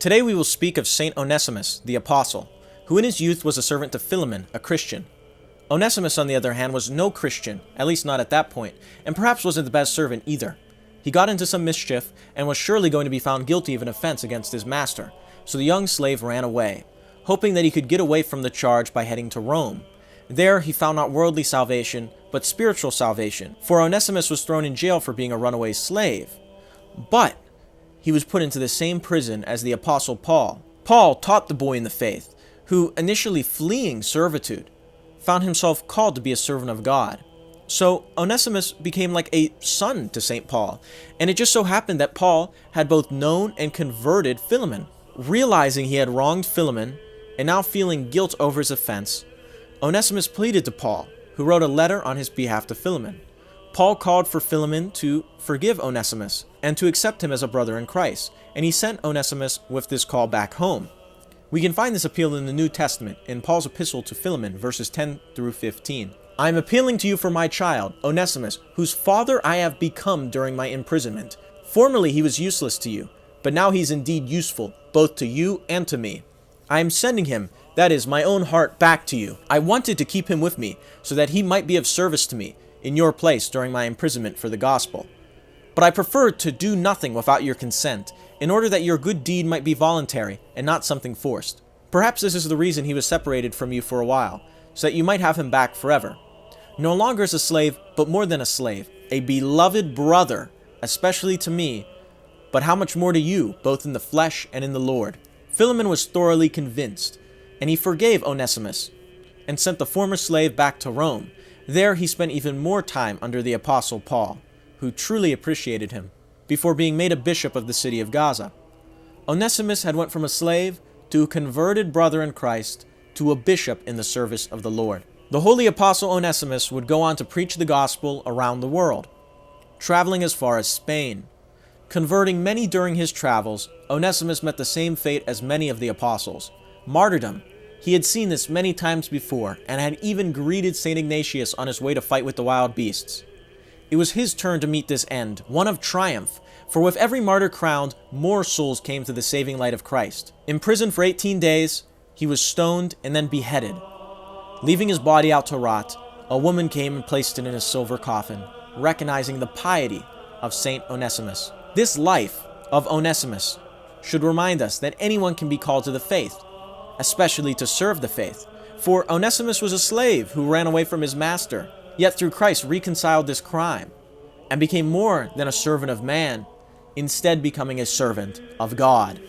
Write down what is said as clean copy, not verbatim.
Today we will speak of Saint Onesimus, the Apostle, who in his youth was a servant to Philemon, a Christian. Onesimus, on the other hand, was no Christian, at least not at that point, and perhaps wasn't the best servant either. He got into some mischief and was surely going to be found guilty of an offense against his master, so the young slave ran away, hoping that he could get away from the charge by heading to Rome. There he found not worldly salvation, but spiritual salvation, for Onesimus was thrown in jail for being a runaway slave. But he was put into the same prison as the Apostle Paul. Paul taught the boy in the faith, who, initially fleeing servitude, found himself called to be a servant of God. So Onesimus became like a son to St. Paul, and it just so happened that Paul had both known and converted Philemon. Realizing he had wronged Philemon, and now feeling guilt over his offense, Onesimus pleaded to Paul, who wrote a letter on his behalf to Philemon. Paul called for Philemon to forgive Onesimus and to accept him as a brother in Christ, and he sent Onesimus with this call back home. We can find this appeal in the New Testament in Paul's epistle to Philemon, verses 10 through 15. I am appealing to you for my child, Onesimus, whose father I have become during my imprisonment. Formerly he was useless to you, but now he is indeed useful, both to you and to me. I am sending him, that is, my own heart, back to you. I wanted to keep him with me, so that he might be of service to me, in your place during my imprisonment for the gospel. But I preferred to do nothing without your consent, in order that your good deed might be voluntary and not something forced. Perhaps this is the reason he was separated from you for a while, so that you might have him back forever. No longer as a slave, but more than a slave, a beloved brother, especially to me, but how much more to you, both in the flesh and in the Lord. Philemon was thoroughly convinced, and he forgave Onesimus, and sent the former slave back to Rome. There he spent even more time under the Apostle Paul, who truly appreciated him, before being made a bishop of the city of Gaza. Onesimus had went from a slave to a converted brother in Christ to a bishop in the service of the Lord. The holy apostle Onesimus would go on to preach the gospel around the world, traveling as far as Spain. Converting many during his travels, Onesimus met the same fate as many of the apostles, martyrdom. He had seen this many times before, and had even greeted St. Ignatius on his way to fight with the wild beasts. It was his turn to meet this end, one of triumph, for with every martyr crowned, more souls came to the saving light of Christ. Imprisoned for 18 days, he was stoned and then beheaded. Leaving his body out to rot, a woman came and placed it in a silver coffin, recognizing the piety of Saint Onesimus. This life of Onesimus should remind us that anyone can be called to the faith, especially to serve the faith. For Onesimus was a slave who ran away from his master, yet through Christ reconciled this crime, and became more than a servant of man, instead becoming a servant of God.